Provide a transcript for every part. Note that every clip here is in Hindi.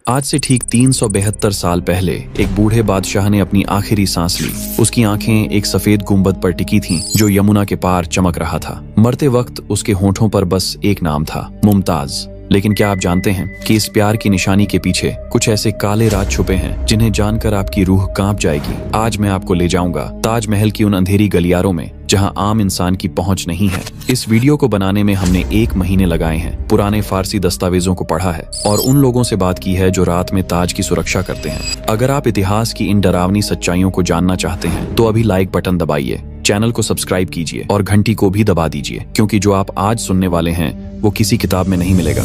आज से ठीक 372 साल पहले एक बूढ़े बादशाह ने अपनी आखिरी सांस ली। उसकी आंखें एक सफेद गुंबद पर टिकी थीं, जो यमुना के पार चमक रहा था। मरते वक्त उसके होठों पर बस एक नाम था, मुमताज। लेकिन क्या आप जानते हैं कि इस प्यार की निशानी के पीछे कुछ ऐसे काले राज छुपे हैं जिन्हें जानकर आपकी रूह कांप जाएगी। आज मैं आपको ले जाऊंगा ताजमहल की उन अंधेरी गलियारों में जहां आम इंसान की पहुंच नहीं है। इस वीडियो को बनाने में हमने 1 महीने लगाए हैं, पुराने फारसी दस्तावेजों को पढ़ा है और उन लोगों से बात की है जो रात में ताज की सुरक्षा करते हैं। अगर आप इतिहास की इन डरावनी सच्चाइयों को जानना चाहते हैं तो अभी लाइक बटन दबाइए, चैनल को सब्सक्राइब कीजिए और घंटी को भी दबा दीजिए, क्योंकि जो आप आज सुनने वाले हैं वो किसी किताब में नहीं मिलेगा।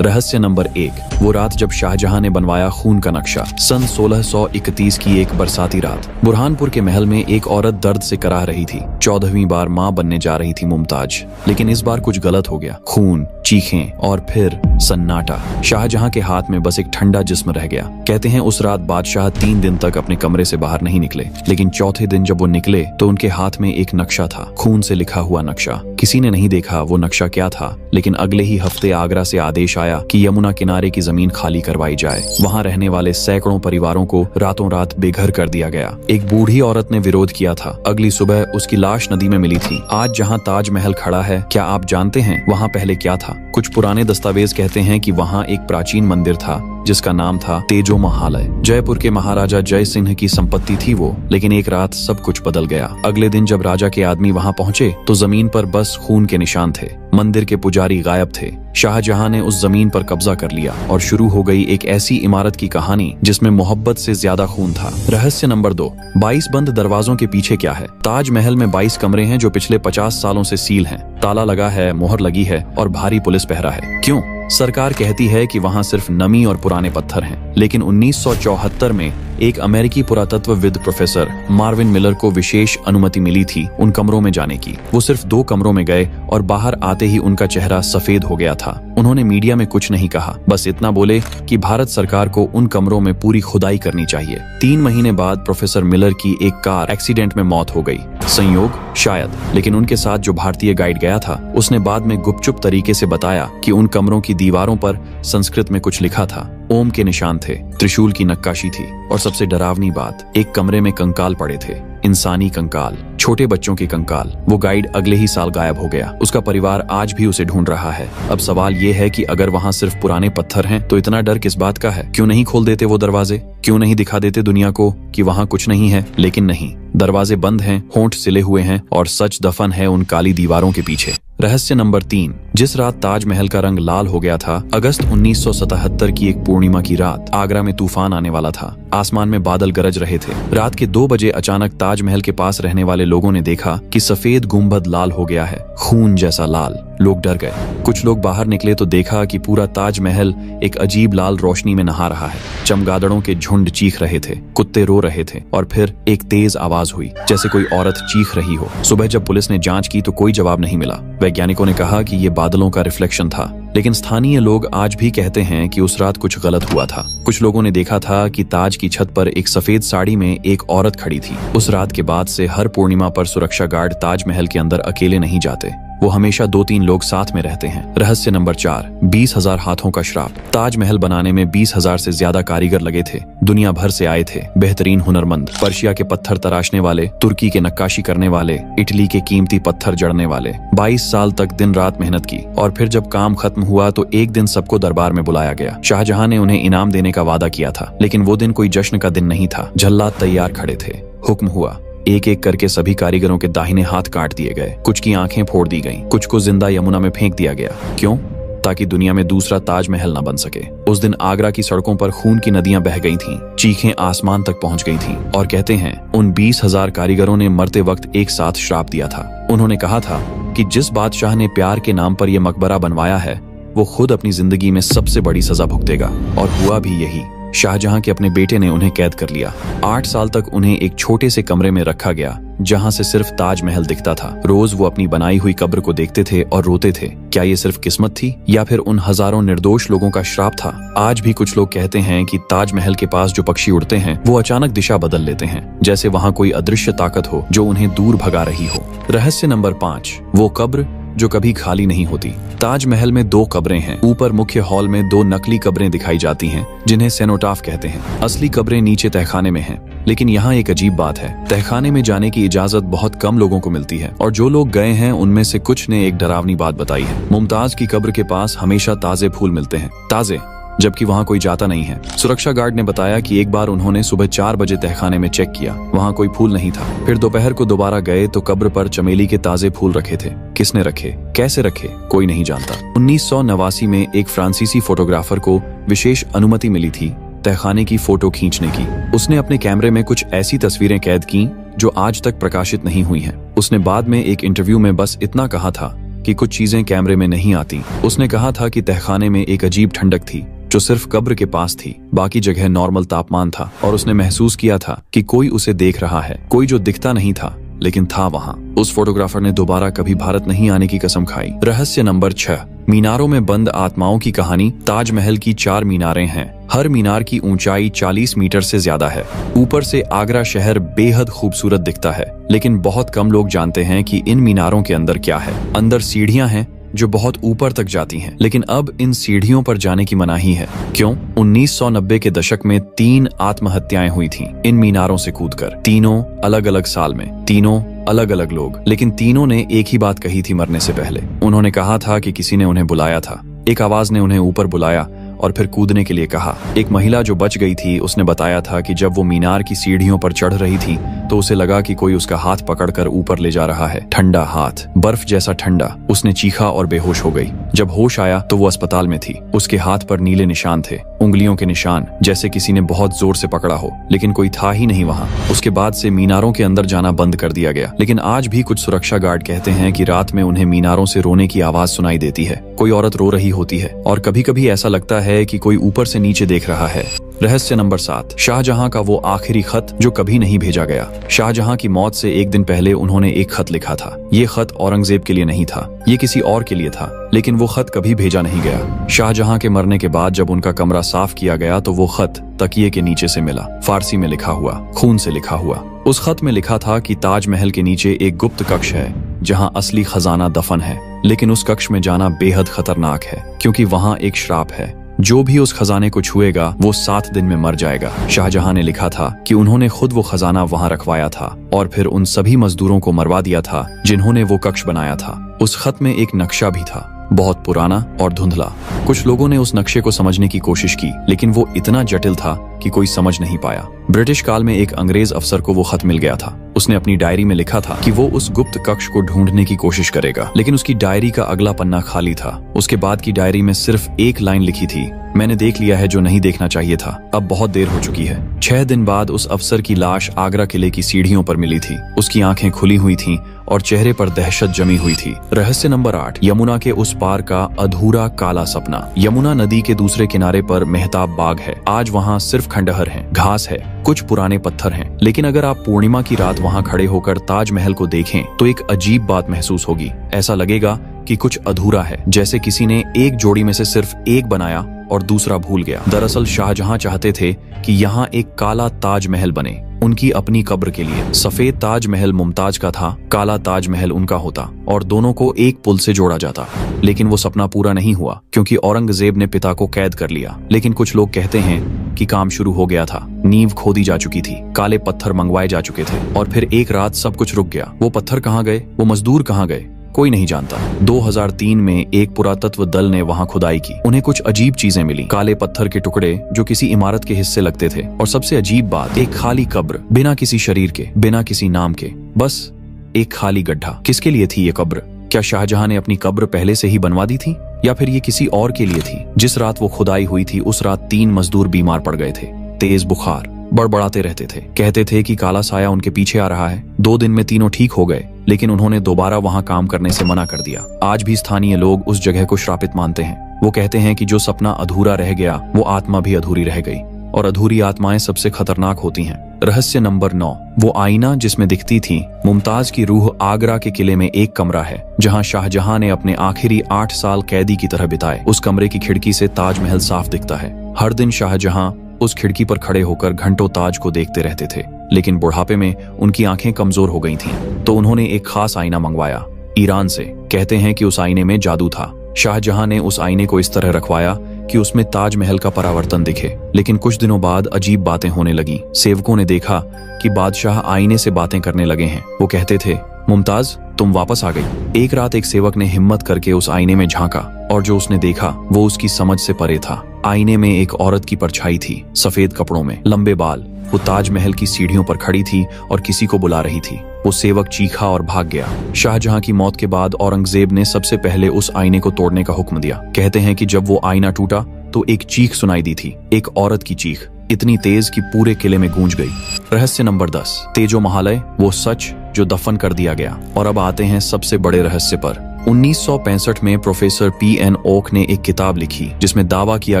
रहस्य नंबर 1, वो रात जब शाहजहां ने बनवाया खून का नक्शा। सन 1631 की एक बरसाती रात बुरहानपुर के महल में एक औरत दर्द से कराह रही थी। 14वीं बार मां बनने जा रही थी मुमताज। लेकिन इस बार कुछ गलत हो गया। खून, चीखें और फिर सन्नाटा। शाहजहां के हाथ में बस एक ठंडा जिस्म रह गया। कहते हैं उस रात बादशाह 3 दिन तक अपने कमरे से बाहर नहीं निकले, लेकिन चौथे दिन जब वो निकले तो उनके हाथ में एक नक्शा था, खून से लिखा हुआ नक्शा। किसी ने नहीं देखा वो नक्शा क्या था, लेकिन अगले ही हफ्ते आगरा से आदेश आया कि यमुना किनारे की जमीन खाली करवाई जाए। वहां रहने वाले सैकड़ों परिवारों को रातों रात बेघर कर दिया गया। एक बूढ़ी औरत ने विरोध किया था। अगली सुबह उसकी लाश नदी में मिली थी। आज जहां ताजमहल खड़ा है, क्या आप जानते हैं वहां पहले क्या था? कुछ पुराने दस्तावेज कहते हैं कि वहां एक प्राचीन मंदिर था जिसका नाम था तेजो महालय। जयपुर के महाराजा जय सिंह की संपत्ति थी वो, लेकिन एक रात सब कुछ बदल गया। अगले दिन जब राजा के आदमी वहां पहुंचे तो जमीन पर बस खून के निशान थे। मंदिर के पुजारी गायब थे। शाहजहां ने उस जमीन पर कब्जा कर लिया और शुरू हो गई एक ऐसी इमारत की कहानी जिसमें मोहब्बत से ज्यादा खून था। रहस्य नंबर 2, 22 बंद दरवाजों के पीछे क्या है? ताजमहल में 22 कमरे हैं जो पिछले 50 सालों से सील हैं। ताला लगा है, मोहर लगी है और भारी पुलिस पहरा है। क्यों? सरकार कहती है कि वहां सिर्फ नमी और पुराने पत्थर हैं, लेकिन 1974 में एक अमेरिकी पुरातत्वविद प्रोफेसर मार्विन मिलर को विशेष अनुमति मिली थी उन कमरों में जाने की। वो सिर्फ 2 कमरों में गए और बाहर आते ही उनका चेहरा सफेद हो गया था। उन्होंने मीडिया में कुछ नहीं कहा, बस इतना बोले कि भारत सरकार को उन कमरों में पूरी खुदाई करनी चाहिए। 3 महीने बाद प्रोफेसर मिलर की एक कार एक्सीडेंट में मौत हो गई। संयोग शायद, लेकिन उनके साथ जो भारतीय गाइड गया था उसने बाद में गुपचुप तरीके से बताया कि उन कमरों की दीवारों पर संस्कृत में कुछ लिखा था। ओम के निशान थे, त्रिशूल की नक्काशी थी और सबसे डरावनी बात, एक कमरे में कंकाल पड़े थे, इंसानी कंकाल, छोटे बच्चों के कंकाल। वो गाइड अगले ही साल गायब हो गया। उसका परिवार आज भी उसे ढूंढ रहा है। अब सवाल ये है कि अगर वहाँ सिर्फ पुराने पत्थर हैं तो इतना डर किस बात का है? क्यों नहीं खोल देते वो दरवाजे? क्यों नहीं दिखा देते दुनिया को कि वहाँ कुछ नहीं है? लेकिन नहीं, दरवाजे बंद हैं, होंठ सिले हुए हैं और सच दफन है उन काली दीवारों के पीछे। रहस्य नंबर 3, जिस रात ताजमहल का रंग लाल हो गया था, अगस्त 1977 की एक पूर्णिमा की रात, आगरा में तूफान आने वाला था। आसमान में बादल गरज रहे थे। रात के 2 बजे अचानक ताजमहल के पास रहने वाले लोगों ने देखा कि सफेद गुंबद लाल हो गया है, खून जैसा लाल। लोग डर गए। कुछ लोग बाहर निकले तो देखा कि पूरा ताजमहल एक अजीब लाल रोशनी में नहा रहा है। चमगादड़ों के झुंड चीख रहे थे, कुत्ते रो रहे थे और फिर एक तेज आवाज हुई जैसे कोई औरत चीख रही हो। सुबह जब पुलिस ने जांच की तो कोई जवाब नहीं मिला। वैज्ञानिकों ने कहा कि ये बादलों का रिफ्लेक्शन था, लेकिन स्थानीय लोग आज भी कहते हैं कि उस रात कुछ गलत हुआ था। कुछ लोगों ने देखा था कि ताज की छत पर एक सफेद साड़ी में एक औरत खड़ी थी। उस रात के बाद से हर पूर्णिमा पर सुरक्षा गार्ड ताजमहल के अंदर अकेले नहीं जाते, वो हमेशा 2-3 लोग साथ में रहते हैं। रहस्य नंबर 4, 20,000 हाथों का श्राप। ताजमहल बनाने में 20,000 से ज्यादा कारीगर लगे थे। दुनिया भर से आए थे बेहतरीन हुनरमंद, पर्शिया के पत्थर तराशने वाले, तुर्की के नक्काशी करने वाले, इटली के कीमती पत्थर जड़ने वाले। 22 साल तक दिन रात मेहनत की और फिर जब काम खत्म हुआ तो एक दिन सबको दरबार में बुलाया गया। शाहजहां ने उन्हें इनाम देने का वादा किया था, लेकिन वो दिन कोई जश्न का दिन नहीं था। जल्लाद तैयार खड़े थे। हुक्म हुआ, एक एक करके सभी कारीगरों के दाहिने हाथ काट दिए गए। कुछ की आंखें फोड़ दी गईं, कुछ को जिंदा यमुना में फेंक दिया गया। क्यों? ताकि दुनिया में दूसरा ताजमहल न बन सके। उस दिन आगरा की सड़कों पर खून की नदियां बह गई थीं, चीखें आसमान तक पहुंच गई थीं और कहते हैं उन 20,000 कारीगरों ने मरते वक्त एक साथ श्राप दिया था। उन्होंने कहा था कि जिस बादशाह ने प्यार के नाम पर यह मकबरा बनवाया है वो खुद अपनी जिंदगी में सबसे बड़ी सजा भुगतेगा। और हुआ भी यही। शाहजहां के अपने बेटे ने उन्हें कैद कर लिया। 8 साल तक उन्हें एक छोटे से कमरे में रखा गया जहां से सिर्फ ताजमहल दिखता था। रोज वो अपनी बनाई हुई कब्र को देखते थे और रोते थे। क्या ये सिर्फ किस्मत थी या फिर उन हजारों निर्दोष लोगों का श्राप था? आज भी कुछ लोग कहते हैं कि ताजमहल के पास जो पक्षी उड़ते हैं वो अचानक दिशा बदल लेते हैं, जैसे वहां कोई अदृश्य ताकत हो जो उन्हें दूर भगा रही हो। रहस्य नंबर 5, वो कब्र जो कभी खाली नहीं होती। ताजमहल में 2 कब्रें हैं। ऊपर मुख्य हॉल में 2 नकली कब्रें दिखाई जाती हैं, जिन्हें सेनोटाफ कहते हैं। असली कब्रें नीचे तहखाने में हैं। लेकिन यहाँ एक अजीब बात है, तहखाने में जाने की इजाजत बहुत कम लोगों को मिलती है, और जो लोग गए हैं उनमें से कुछ ने एक डरावनी बात बताई है। मुमताज की कब्र के पास हमेशा ताजे फूल मिलते हैं, ताजे, जबकि वहाँ कोई जाता नहीं है। सुरक्षा गार्ड ने बताया कि एक बार उन्होंने सुबह 4 बजे तहखाने में चेक किया, वहाँ कोई फूल नहीं था। फिर दोपहर को दोबारा गए तो कब्र पर चमेली के ताजे फूल रखे थे। किसने रखे, कैसे रखे, कोई नहीं जानता। 1989 में एक फ्रांसीसी फोटोग्राफर को विशेष अनुमति मिली थी तहखाने की फोटो खींचने की। उसने अपने कैमरे में कुछ ऐसी तस्वीरें कैद की जो आज तक प्रकाशित नहीं हुई हैं। उसने बाद में एक इंटरव्यू में बस इतना कहा था कि कुछ चीजें कैमरे में नहीं आती। उसने कहा था कि तहखाने में एक अजीब ठंडक थी जो सिर्फ कब्र के पास थी, बाकी जगह नॉर्मल तापमान था, और उसने महसूस किया था कि कोई उसे देख रहा है, कोई जो दिखता नहीं था लेकिन था वहाँ। उस फोटोग्राफर ने दोबारा कभी भारत नहीं आने की कसम खाई। रहस्य नंबर 6, मीनारों में बंद आत्माओं की कहानी। ताजमहल की 4 मीनारें हैं। हर मीनार की ऊंचाई 40 मीटर से ज्यादा है। ऊपर से आगरा शहर बेहद खूबसूरत दिखता है, लेकिन बहुत कम लोग जानते हैं कि इन मीनारों के अंदर क्या है। अंदर सीढ़ियां हैं जो बहुत ऊपर तक जाती हैं, लेकिन अब इन सीढ़ियों पर जाने की मनाही है। क्यों? 1990 के दशक में 3 आत्महत्याएं हुई थीं इन मीनारों से कूदकर। तीनों अलग अलग साल में, तीनों अलग अलग लोग, लेकिन तीनों ने एक ही बात कही थी मरने से पहले। उन्होंने कहा था कि किसी ने उन्हें बुलाया था। एक आवाज ने उन्हें ऊपर बुलाया और फिर कूदने के लिए कहा। एक महिला जो बच गई थी, उसने बताया था कि जब वो मीनार की सीढ़ियों पर चढ़ रही थी तो उसे लगा कि कोई उसका हाथ पकड़कर ऊपर ले जा रहा है। ठंडा हाथ, बर्फ जैसा ठंडा। उसने चीखा और बेहोश हो गई। जब होश आया तो वो अस्पताल में थी। उसके हाथ पर नीले निशान थे, उंगलियों के निशान, जैसे किसी ने बहुत जोर से पकड़ा हो, लेकिन कोई था ही नहीं वहाँ। उसके बाद से मीनारों के अंदर जाना बंद कर दिया गया, लेकिन आज भी कुछ सुरक्षा गार्ड कहते हैं कि रात में उन्हें मीनारों से रोने की आवाज सुनाई देती है। कोई औरत रो रही होती है, और कभी कभी ऐसा लगता है कि कोई ऊपर से नीचे देख रहा है। रहस्य नंबर 7, शाहजहां का वो आखिरी खत जो कभी नहीं भेजा गया। शाहजहां की मौत से एक दिन पहले उन्होंने एक खत लिखा था। ये खत औरंगजेब के लिए नहीं था, ये किसी और के लिए था, लेकिन वो खत कभी भेजा नहीं गया। शाहजहां के मरने के बाद जब उनका कमरा साफ किया गया तो वो खत तकिए के नीचे से मिला, फारसी में लिखा हुआ, खून से लिखा हुआ। उस खत में लिखा था कि ताजमहल के नीचे एक गुप्त कक्ष है जहां असली खजाना दफन है, लेकिन उस कक्ष में जाना बेहद खतरनाक है क्योंकि वहां एक श्राप है। जो भी उस खजाने को छुएगा वो 7 दिन में मर जाएगा। शाहजहां ने लिखा था कि उन्होंने खुद वो खजाना वहां रखवाया था और फिर उन सभी मजदूरों को मरवा दिया था जिन्होंने वो कक्ष बनाया था। उस खत में एक नक्शा भी था, बहुत पुराना और धुंधला। कुछ लोगों ने उस नक्शे को समझने की कोशिश की, लेकिन वो इतना जटिल था कि कोई समझ नहीं पाया। ब्रिटिश काल में एक अंग्रेज अफसर को वो खत मिल गया था। उसने अपनी डायरी में लिखा था कि वो उस गुप्त कक्ष को ढूंढने की कोशिश करेगा, लेकिन उसकी डायरी का अगला पन्ना खाली था। उसके बाद की डायरी में सिर्फ एक लाइन लिखी थी, मैंने देख लिया है जो नहीं देखना चाहिए था, अब बहुत देर हो चुकी है। 6 दिन बाद उस अफसर की लाश आगरा किले की सीढ़ियों पर मिली थी। उसकी आंखें खुली हुई थीं और चेहरे पर दहशत जमी हुई थी। रहस्य नंबर 8, यमुना के उस पार का अधूरा काला सपना। यमुना नदी के दूसरे किनारे पर मेहताब बाग है। आज वहाँ सिर्फ खंडहर है, घास है, कुछ पुराने पत्थर हैं, लेकिन अगर आप पूर्णिमा की रात वहाँ खड़े होकर ताजमहल को देखें तो एक अजीब बात महसूस होगी। ऐसा लगेगा कि कुछ अधूरा है, जैसे किसी ने एक जोड़ी में से सिर्फ एक बनाया और दूसरा भूल गया। दरअसल शाहजहां चाहते थे कि यहाँ एक काला ताजमहल बने, उनकी अपनी कब्र के लिए। सफेद ताजमहल मुमताज का था, काला ताजमहल उनका होता और दोनों को एक पुल से जोड़ा जाता। लेकिन वो सपना पूरा नहीं हुआ क्योंकि औरंगजेब ने पिता को कैद कर लिया। लेकिन कुछ लोग कहते हैं कि काम शुरू हो गया था, नींव खोदी जा चुकी थी, काले पत्थर मंगवाए जा चुके थे और फिर एक रात सब कुछ रुक गया। वो पत्थर कहाँ गए, वो मजदूर कहाँ गए, कोई नहीं जानता। 2003 में एक पुरातत्व दल ने वहां खुदाई की। उन्हें कुछ अजीब चीजें मिली, काले पत्थर के टुकड़े जो किसी इमारत के हिस्से लगते थे, और सबसे अजीब बात, एक खाली कब्र, बिना किसी शरीर के, बिना किसी नाम के, बस एक खाली गड्ढा। किसके लिए थी ये कब्र? क्या शाहजहां ने अपनी कब्र पहले से ही बनवा दी थी, या फिर ये किसी और के लिए थी? जिस रात वो खुदाई हुई थी उस रात 3 मजदूर बीमार पड़ गए थे। तेज बुखार, बड़बड़ाते रहते थे, कहते थे कि काला साया उनके पीछे आ रहा है। 2 दिन में तीनों ठीक हो गए, लेकिन उन्होंने दोबारा वहां काम करने से मना कर दिया। आज भी स्थानीय लोग उस जगह को श्रापित मानते हैं। वो कहते हैं कि जो सपना अधूरा रह गया वो आत्मा भी अधूरी रह गई, और अधूरी आत्माएं सबसे खतरनाक होती हैं। रहस्य नंबर 9, वो आईना जिसमें दिखती थी मुमताज की रूह। आगरा के किले में एक कमरा है जहां शाहजहां ने अपने आखिरी 8 साल कैदी की तरह बिताए। उस कमरे की खिड़की से ताजमहल साफ दिखता है। हर दिन शाहजहां उस खिड़की पर खड़े होकर घंटों ताज को देखते रहते थे, लेकिन बुढ़ापे में उनकी आंखें कमजोर हो गई थीं, तो उन्होंने एक खास आईना मंगवाया। ईरान से। कहते हैं कि उस आईने में जादू था। शाहजहां ने उस आईने को इस तरह रखवाया कि उसमें ताजमहल का परावर्तन दिखे। लेकिन कुछ दिनों बाद अजीब बातें होने लगी। सेवकों ने देखा कि बादशाह आईने से बातें करने लगे हैं। वो कहते थे, मुमताज तुम वापस आ गई। एक रात एक सेवक ने हिम्मत करके उस आईने में झांका और जो उसने देखा वो उसकी समझ से परे था। आईने में एक औरत की परछाई थी, सफेद कपड़ों में, लंबे बाल। वो ताजमहल की सीढ़ियों पर खड़ी थी और किसी को बुला रही थी। वो सेवक चीखा और भाग गया। शाहजहां की मौत के बाद औरंगजेब ने सबसे पहले उस आईने को तोड़ने का हुक्म दिया। कहते हैं कि जब वो आईना टूटा तो एक चीख सुनाई दी थी, एक औरत की चीख, इतनी तेज कि पूरे किले में गूंज गई। रहस्य नंबर 10, तेजो महालय, वो सच जो दफन कर दिया गया। और अब आते हैं सबसे बड़े रहस्य पर। 1965 में प्रोफेसर P.N. ओक ने एक किताब लिखी जिसमें दावा किया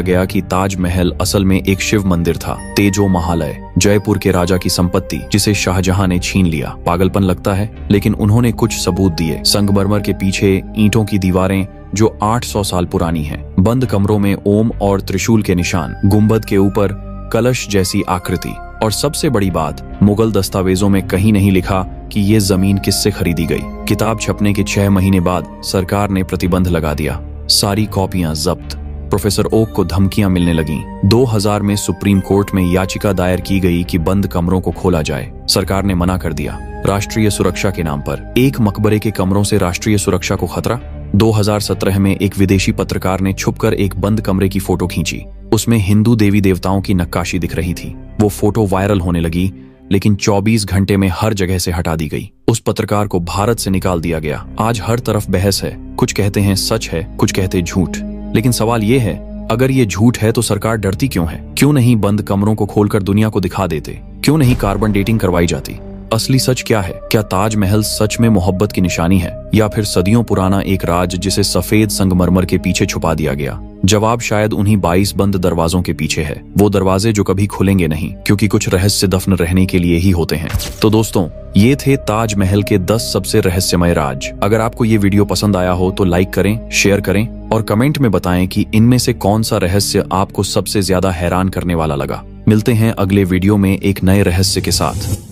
गया कि ताजमहल असल में एक शिव मंदिर था। तेजो महालय जयपुर के राजा की संपत्ति जिसे शाहजहां ने छीन लिया। पागलपन लगता है, लेकिन उन्होंने कुछ सबूत दिए। संगमरमर के पीछे ईंटों की दीवारें जो 800 साल पुरानी हैं, बंद कमरों में ओम और त्रिशूल के निशान, गुंबद के ऊपर कलश जैसी आकृति, और सबसे बड़ी बात, मुगल दस्तावेजों में कहीं नहीं लिखा कि ये जमीन किससे खरीदी गई। किताब छपने के 6 महीने बाद सरकार ने प्रतिबंध लगा दिया। सारी कॉपियां जब्त। प्रोफेसर ओक को धमकियां मिलने लगीं। 2000 में सुप्रीम कोर्ट में याचिका दायर की गई कि बंद कमरों को खोला जाए। सरकार ने मना कर दिया। राष्ट्रीय सुरक्षा के नाम पर एक मकबरे के कमरों से राष्ट्रीय सुरक्षा को खतरा। 2017 में एक विदेशी पत्रकार ने छुपकर एक बंद कमरे की फोटो खींची। उसमें हिंदू देवी देवताओं की नक्काशी दिख रही थी। वो फोटो वायरल होने लगी, लेकिन 24 घंटे में हर जगह से हटा दी गई। उस पत्रकार को भारत से निकाल दिया गया। आज हर तरफ बहस है। कुछ कहते हैं सच है, कुछ कहते झूठ। लेकिन सवाल ये है, अगर ये झूठ है तो सरकार डरती क्यों है? क्यों नहीं बंद कमरों को खोलकर दुनिया को दिखा देते? क्यों नहीं कार्बन डेटिंग करवाई जाती? असली सच क्या है? क्या ताजमहल सच में मोहब्बत की निशानी है, या फिर सदियों पुराना एक राज जिसे सफेद संगमरमर के पीछे छुपा दिया गया? जवाब शायद उन्हीं 22 बंद दरवाजों के पीछे है। वो दरवाजे जो कभी खुलेंगे नहीं, क्योंकि कुछ रहस्य दफन रहने के लिए ही होते हैं। तो दोस्तों, ये थे ताजमहल के 10 सबसे रहस्यमय राज। अगर आपको ये वीडियो पसंद आया हो तो लाइक करें, शेयर करें और कमेंट में बताएं कि इनमें से कौन सा रहस्य आपको सबसे ज्यादा हैरान करने वाला लगा। मिलते हैं अगले वीडियो में एक नए रहस्य के साथ।